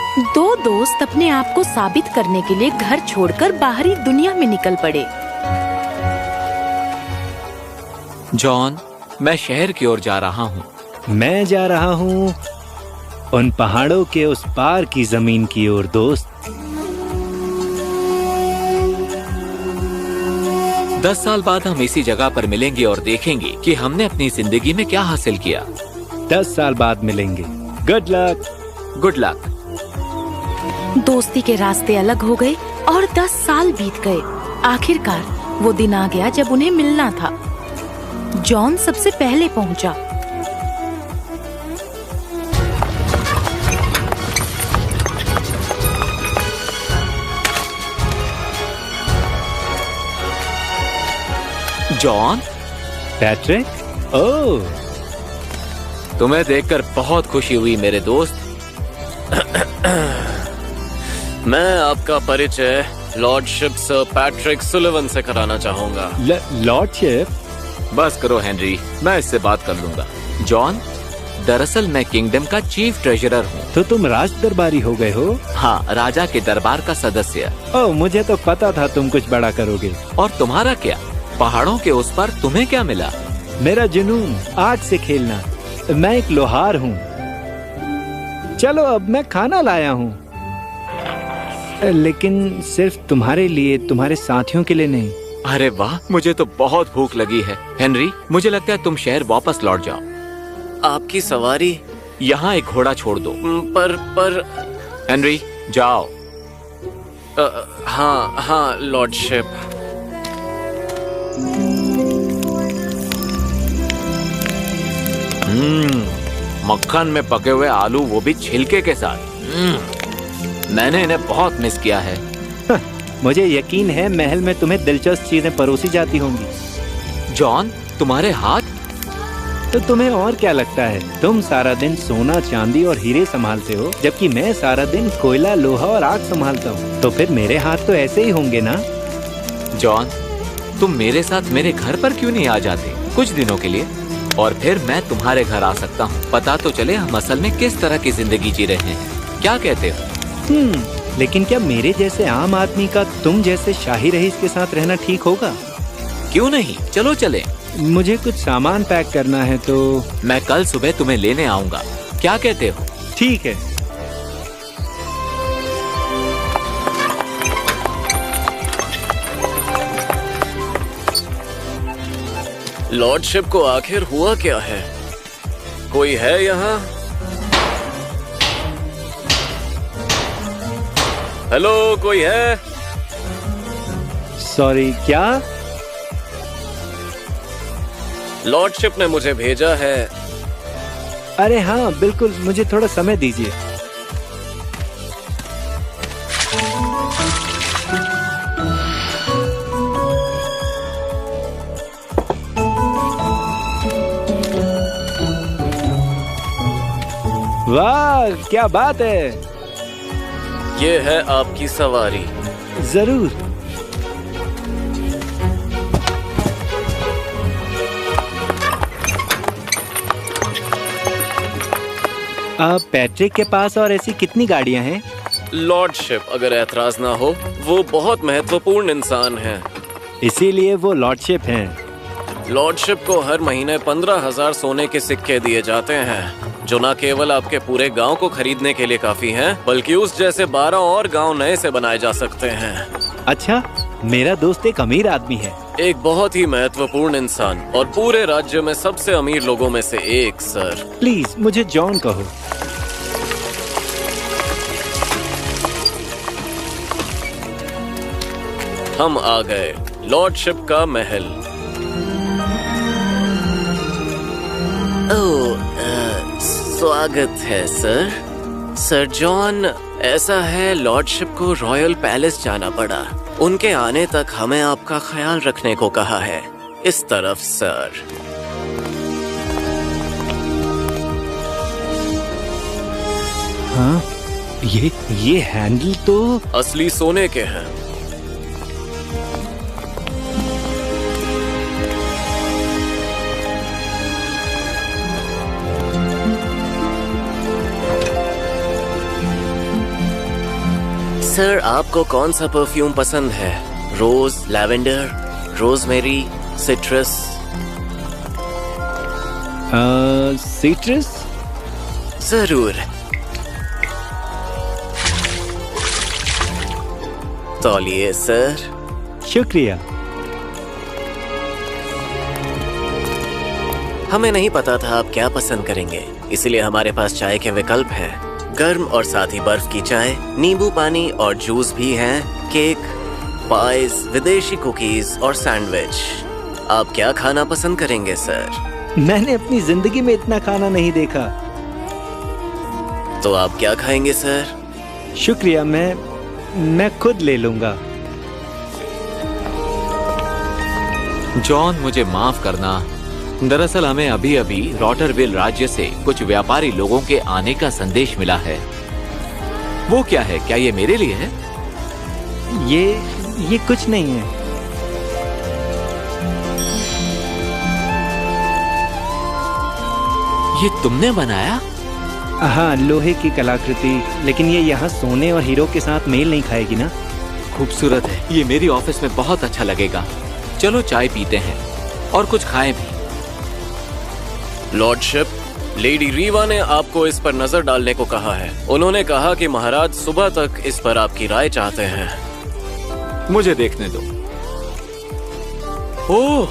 दो दोस्त अपने आप को साबित करने के लिए घर छोड़कर बाहरी दुनिया में निकल पड़े। जॉन, मैं शहर की ओर जा रहा हूँ। मैं जा रहा हूँ उन पहाड़ों के उस पार की जमीन की ओर दोस्त। 10 साल बाद हम इसी जगह पर मिलेंगे और देखेंगे कि हमने अपनी जिंदगी में क्या हासिल किया। 10 साल बाद मिलेंगे। Good luck. Good luck. दोस्ती के रास्ते अलग हो गए और 10 साल बीत गए। आखिरकार वो दिन आ गया जब उन्हें मिलना था। जॉन सबसे पहले पहुंचा। जॉन। पैट्रिक, ओह, तुम्हें देखकर बहुत खुशी हुई मेरे दोस्त। मैं आपका परिचय लॉर्डशिप सर पैट्रिक सुलिवन से कराना चाहूंगा। लॉर्डशिप? बस करो हेनरी, मैं इससे बात कर लूंगा। जॉन, दरअसल मैं किंगडम का चीफ ट्रेजरर हूँ। तो तुम राज दरबारी हो गए हो? हाँ, राजा के दरबार का सदस्य। ओह, मुझे तो पता था तुम कुछ बड़ा करोगे। और तुम्हारा क्या? पहाड़ों के उस पार तुम्हें क्या मिला? मेरा जुनून, आग से खेलना। मैं एक लोहार हूँ। चलो अब मैं खाना लाया हूँ, लेकिन सिर्फ तुम्हारे लिए, तुम्हारे साथियों के लिए नहीं। अरे वाह, मुझे तो बहुत भूख लगी है। हेनरी, मुझे लगता है तुम शहर वापस लौट जाओ। आपकी सवारी? यहाँ एक घोड़ा छोड़ दो। पर हेनरी, जाओ। हाँ लॉर्डशिप। मक्खन में पके हुए आलू, वो भी छिलके के साथ। मैंने इन्हें बहुत मिस किया है। मुझे यकीन है महल में तुम्हें दिलचस्प चीजें परोसी जाती होंगी। जॉन, तुम्हारे हाथ? तो तुम्हें और क्या लगता है? तुम सारा दिन सोना, चांदी और हीरे संभालते हो, जबकि मैं सारा दिन कोयला, लोहा और आग संभालता हूँ। तो फिर मेरे हाथ तो ऐसे ही होंगे ना? जॉन, तुम मेरे साथ मेरे घर पर क्यों नहीं आ जाते कुछ दिनों के लिए? और फिर मैं तुम्हारे घर आ सकता हूँ। पता तो चले हम असल में किस तरह की जिंदगी जी रहे हैं। क्या कहते हो? लेकिन क्या मेरे जैसे आम आदमी का तुम जैसे शाही रईस के साथ रहना ठीक होगा? क्यों नहीं, चलो चलें। मुझे कुछ सामान पैक करना है, तो मैं कल सुबह तुम्हें लेने आऊंगा। क्या कहते हो? ठीक है। लॉर्डशिप को आखिर हुआ क्या है? कोई है यहाँ? हेलो, कोई है? सॉरी, क्या? लॉर्डशिप ने मुझे भेजा है। अरे हाँ बिल्कुल, मुझे थोड़ा समय दीजिए। वाह, क्या बात है। ये है आपकी सवारी। जरूर। पैट्रिक के पास और ऐसी कितनी गाड़ियां हैं? लॉर्डशिप, अगर ऐतराज ना हो, वो बहुत महत्वपूर्ण इंसान हैं। इसीलिए वो लॉर्डशिप हैं। लॉर्डशिप को हर महीने 15,000 सोने के सिक्के दिए जाते हैं, जो न केवल आपके पूरे गांव को खरीदने के लिए काफी हैं, बल्कि उस जैसे 12 और गांव नए से बनाए जा सकते हैं। अच्छा, मेरा दोस्त एक अमीर आदमी है। एक बहुत ही महत्वपूर्ण इंसान और पूरे राज्य में सबसे अमीर लोगों में से एक, सर। प्लीज मुझे जॉन कहो। हम आ गए, लॉर्डशिप का महल। ओह, स्वागत है सर। सर जॉन, ऐसा है, लॉर्डशिप को रॉयल पैलेस जाना पड़ा। उनके आने तक हमें आपका ख्याल रखने को कहा है। इस तरफ सर। हाँ, ये हैंडल तो असली सोने के हैं। सर, आपको कौन सा परफ्यूम पसंद है? रोज, लैवेंडर, रोजमेरी, सिट्रस? सिट्रस? जरूर। तौलिए सर। शुक्रिया। हमें नहीं पता था आप क्या पसंद करेंगे, इसलिए हमारे पास चाय के विकल्प हैं। गर्म और साथ ही बर्फ की चाय, नींबू पानी और जूस भी हैं, केक, पाइज, विदेशी कुकीज और सैंडविच। आप क्या खाना पसंद करेंगे सर? मैंने अपनी जिंदगी में इतना खाना नहीं देखा। तो आप क्या खाएंगे सर? शुक्रिया, मैं खुद ले लूंगा। जॉन, मुझे माफ करना। दरअसल हमें अभी अभी रॉटरविल राज्य से कुछ व्यापारी लोगों के आने का संदेश मिला है। वो क्या है? क्या ये मेरे लिए है? ये कुछ नहीं है। ये तुमने बनाया? हाँ, लोहे की कलाकृति, लेकिन ये यहाँ सोने और हीरो के साथ मेल नहीं खाएगी ना। खूबसूरत है। ये मेरी ऑफिस में बहुत अच्छा लगेगा। चलो चाय पीते हैं और कुछ खाएं भी। लॉर्डशिप, लेडी रीवा ने आपको इस पर नजर डालने को कहा है। उन्होंने कहा कि महाराज सुबह तक इस पर आपकी राय चाहते हैं। मुझे देखने दो। ओह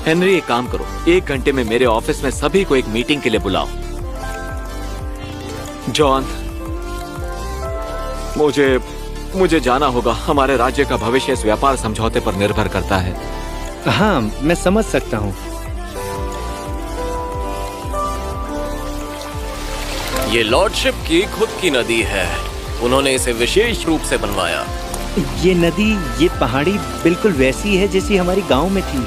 हेनरी, एक काम करो, 1 घंटे में मेरे ऑफिस में सभी को एक मीटिंग के लिए बुलाओ। जॉन, मुझे जाना होगा। हमारे राज्य का भविष्य इस व्यापार समझौते पर निर्भर करता है। हाँ, मैं समझ सकता हूँ। ये लॉर्डशिप की खुद की नदी है। उन्होंने इसे विशेष रूप से बनवाया। ये नदी, ये पहाड़ी बिल्कुल वैसी है जैसी हमारी गांव में थी।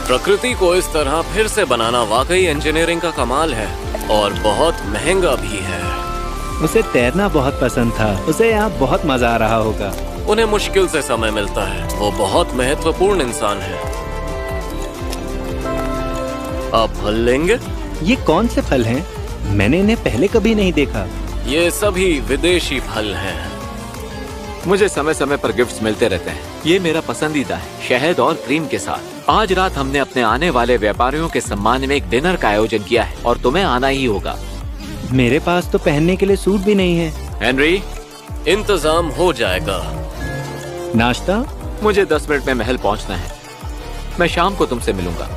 प्रकृति को इस तरह फिर से बनाना वाकई इंजीनियरिंग का कमाल है और बहुत महंगा भी है। उसे तैरना बहुत पसंद था। उसे यहाँ बहुत मजा आ रहा होगा। उन्हें मुश्किल से समय मिलता है। वो बहुत महत्वपूर्ण इंसान है। आप फल लेंगे? ये कौन से फल हैं? मैंने इन्हें पहले कभी नहीं देखा। ये सभी विदेशी फल हैं। मुझे समय समय पर गिफ्ट्स मिलते रहते हैं। ये मेरा पसंदीदा है, शहद और क्रीम के साथ। आज रात हमने अपने आने वाले व्यापारियों के सम्मान में एक डिनर का आयोजन किया है और तुम्हें आना ही होगा। मेरे पास तो पहनने के लिए सूट भी नहीं है। हेनरी, इंतजाम हो जाएगा। नाश्ता? मुझे 10 मिनट में महल पहुंचना है। मैं शाम को तुमसे मिलूंगा।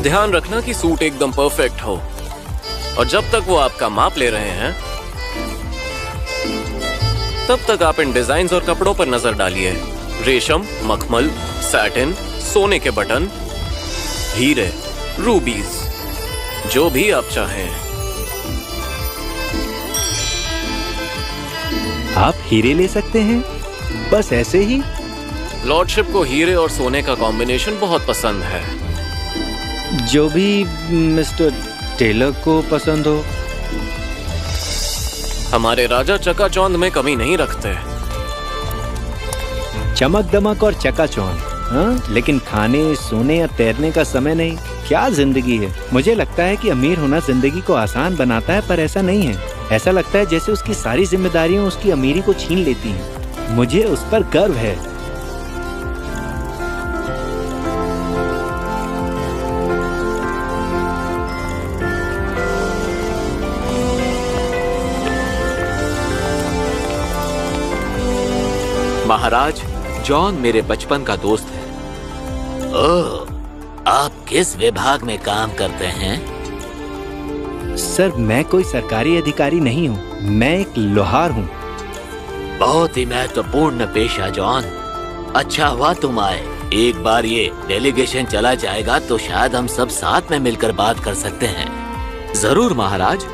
ध्यान रखना कि सूट एकदम परफेक्ट हो। और जब तक वो आपका माप ले रहे हैं, तब तक आप इन डिजाइन्स और कपड़ों पर नजर डालिए। रेशम, मखमल, सैटिन, सोने के बटन, हीरे, रूबीज, जो भी आप चाहें। आप हीरे ले सकते हैं? बस ऐसे ही? लॉर्डशिप को हीरे और सोने का कॉम्बिनेशन बहुत पसंद है। जो भी मिस्टर टेलर को पसंद हो। हमारे राजा चकाचौंध में कमी नहीं रखते। चमक दमक और चकाचौंध, हाँ? लेकिन खाने, सोने या तैरने का समय नहीं। क्या जिंदगी है। मुझे लगता है कि अमीर होना जिंदगी को आसान बनाता है, पर ऐसा नहीं है। ऐसा लगता है जैसे उसकी सारी जिम्मेदारियां उसकी अमीरी को छीन लेती हैं। मुझे उस पर गर्व है। महाराज, जॉन मेरे बचपन का दोस्त है। ओह, आप किस विभाग में काम करते हैं? सर, मैं कोई सरकारी अधिकारी नहीं हूँ। मैं एक लोहार हूँ। बहुत ही महत्वपूर्ण पेशा जॉन। अच्छा हुआ तुम आए। एक बार ये डेलीगेशन चला जाएगा तो शायद हम सब साथ में मिलकर बात कर सकते हैं। जरूर महाराज।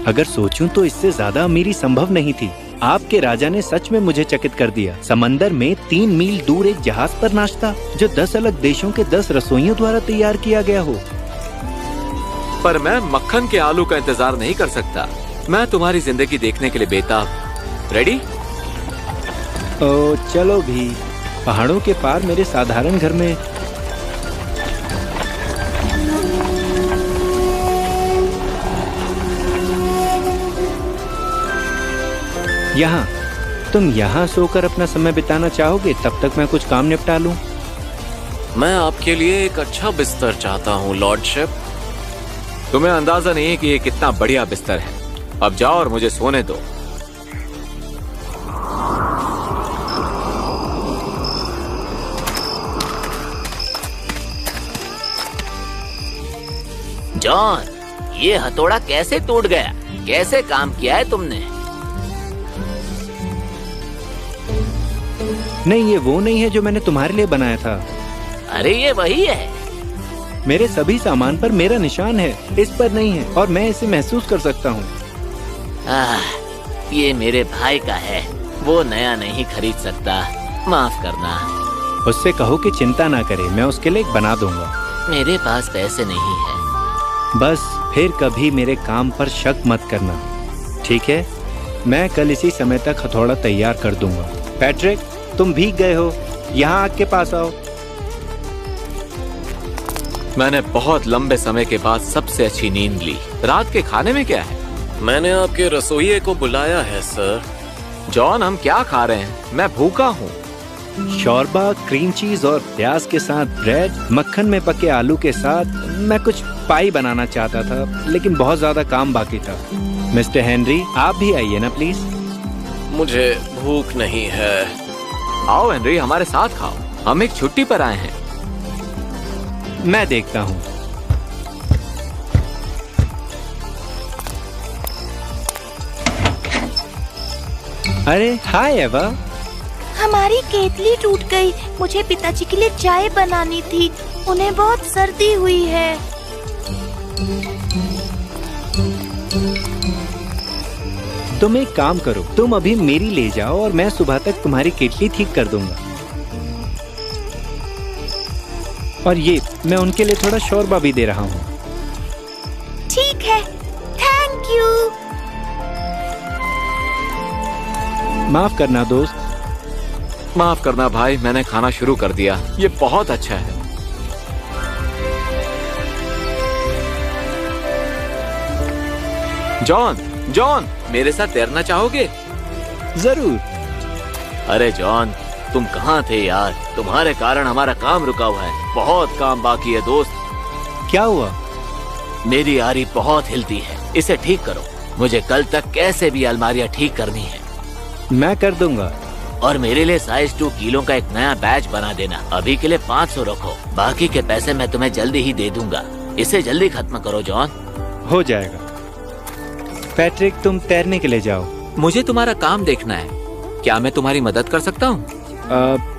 अगर सोचूं तो इससे ज्यादा अमीरी संभव नहीं थी। आपके राजा ने सच में मुझे चकित कर दिया। समंदर में 3 मील दूर एक जहाज पर नाश्ता, जो 10 अलग देशों के 10 रसोइयों द्वारा तैयार किया गया हो। पर मैं मक्खन के आलू का इंतजार नहीं कर सकता। मैं तुम्हारी जिंदगी देखने के लिए बेताब। रेडी? ओ, चलो भी। पहाड़ों के पार मेरे साधारण घर में यहाँ। तुम यहाँ सोकर अपना समय बिताना चाहोगे? तब तक मैं कुछ काम निपटा लूं। मैं आपके लिए एक अच्छा बिस्तर चाहता हूँ लॉर्डशिप। तुम्हें अंदाजा नहीं है कि ये कितना बढ़िया बिस्तर है। अब जाओ और मुझे सोने दो। जॉन, ये हथौड़ा कैसे टूट गया? कैसे काम किया है तुमने? नहीं, ये वो नहीं है जो मैंने तुम्हारे लिए बनाया था। अरे ये वही है। मेरे सभी सामान पर मेरा निशान है, इस पर नहीं है, और मैं इसे महसूस कर सकता हूँ। ये मेरे भाई का है, वो नया नहीं खरीद सकता। माफ करना। उससे कहो कि चिंता ना करे, मैं उसके लिए एक बना दूंगा। मेरे पास पैसे नहीं है। बस फिर कभी मेरे काम पर शक मत करना, ठीक है? मैं कल इसी समय तक हथौड़ा तैयार कर दूंगा। पैट्रिक, तुम भीग गए हो, यहाँ आग के पास आओ। मैंने बहुत लंबे समय के बाद सबसे अच्छी नींद ली। रात के खाने में क्या है? मैंने आपके रसोइये को बुलाया है सर। जॉन, हम क्या खा रहे हैं? मैं भूखा हूँ। शोरबा, क्रीम चीज और प्याज के साथ ब्रेड, मक्खन में पके आलू के साथ। मैं कुछ पाई बनाना चाहता था, लेकिन बहुत ज्यादा काम बाकी था। मिस्टर हेनरी, आप भी आइए ना प्लीज। मुझे भूख नहीं है। आओ हेनरी, हमारे साथ खाओ। हम एक छुट्टी पर आए हैं। मैं देखता हूँ। अरे हाय एवा। हमारी केतली टूट गई। मुझे पिताजी के लिए चाय बनानी थी, उन्हें बहुत सर्दी हुई है। तुम एक काम करो, तुम अभी मेरी ले जाओ और मैं सुबह तक तुम्हारी केतली ठीक कर दूंगा। और ये मैं उनके लिए थोड़ा शोरबा भी दे रहा हूँ। ठीक है, थैंक यू। माफ करना दोस्त। माफ करना भाई, मैंने खाना शुरू कर दिया। ये बहुत अच्छा है। जॉन, जॉन, मेरे साथ तैरना चाहोगे? जरूर। अरे जॉन, तुम कहाँ थे यार? तुम्हारे कारण हमारा काम रुका हुआ है। बहुत काम बाकी है दोस्त। क्या हुआ? मेरी आरी बहुत हिलती है, इसे ठीक करो। मुझे कल तक कैसे भी अलमारियाँ ठीक करनी है। मैं कर दूंगा। और मेरे लिए साइज 2 किलो का एक नया बैच बना देना। अभी के लिए 500 रखो, बाकी के पैसे मैं तुम्हें जल्दी ही दे दूंगा। इसे जल्दी खत्म करो जॉन। हो जाएगा। पैट्रिक, तुम तैरने के लिए जाओ। मुझे तुम्हारा काम देखना है। क्या मैं तुम्हारी मदद कर सकता हूँ?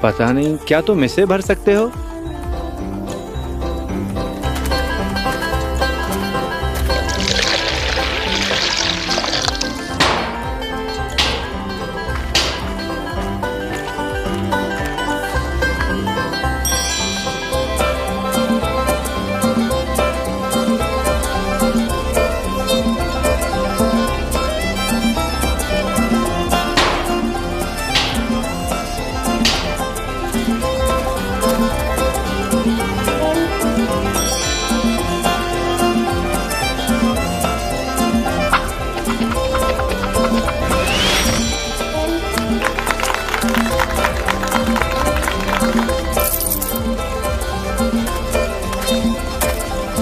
पता नहीं, क्या तुम इसे भर सकते हो?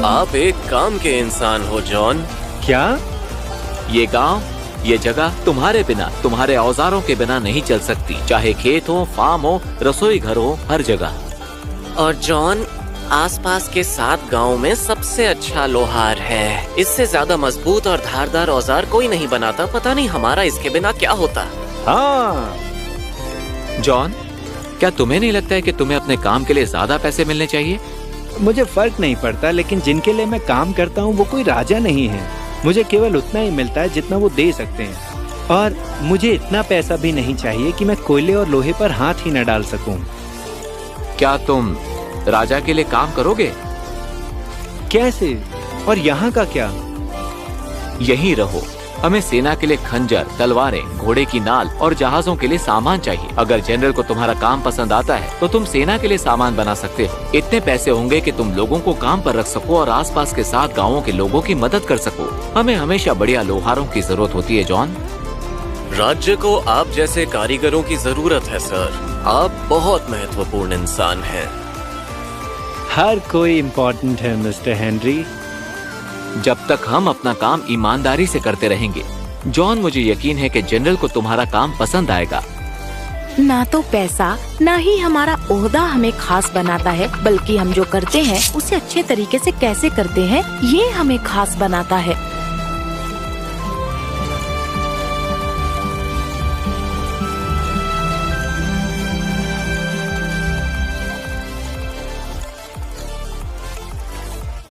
आप एक काम के इंसान हो जॉन। क्या? ये गांव, ये जगह तुम्हारे बिना, तुम्हारे औजारों के बिना नहीं चल सकती। चाहे खेत हो, फार्म हो, रसोई घर हो, हर जगह। और जॉन, आसपास के 7 गांवों में सबसे अच्छा लोहार है। इससे ज्यादा मजबूत और धारदार औजार कोई नहीं बनाता। पता नहीं हमारा इसके बिना क्या होता। हाँ। जॉन, क्या तुम्हें नहीं लगता है कि तुम्हें अपने काम के लिए ज्यादा पैसे मिलने चाहिए? मुझे फर्क नहीं पड़ता, लेकिन जिनके लिए मैं काम करता हूँ वो कोई राजा नहीं है। मुझे केवल उतना ही मिलता है जितना वो दे सकते हैं, और मुझे इतना पैसा भी नहीं चाहिए कि मैं कोयले और लोहे पर हाथ ही न डाल सकूं। क्या तुम राजा के लिए काम करोगे? कैसे? और यहाँ का क्या? यहीं रहो। हमें सेना के लिए खंजर, तलवारें, घोड़े की नाल और जहाजों के लिए सामान चाहिए। अगर जनरल को तुम्हारा काम पसंद आता है तो तुम सेना के लिए सामान बना सकते हो। इतने पैसे होंगे कि तुम लोगों को काम पर रख सको और आसपास के 7 गांवों के लोगों की मदद कर सको। हमें हमेशा बढ़िया लोहारों की जरूरत होती है जॉन। राज्य को आप जैसे कारीगरों की जरूरत है सर। आप बहुत महत्वपूर्ण इंसान हैं। हर कोई इम्पोर्टेंट है मिस्टर हेनरी। जब तक हम अपना काम ईमानदारी से करते रहेंगे जॉन, मुझे यकीन है कि जनरल को तुम्हारा काम पसंद आएगा। ना तो पैसा ना ही हमारा ओहदा हमें खास बनाता है, बल्कि हम जो करते हैं उसे अच्छे तरीके से कैसे करते हैं ये हमें खास बनाता है।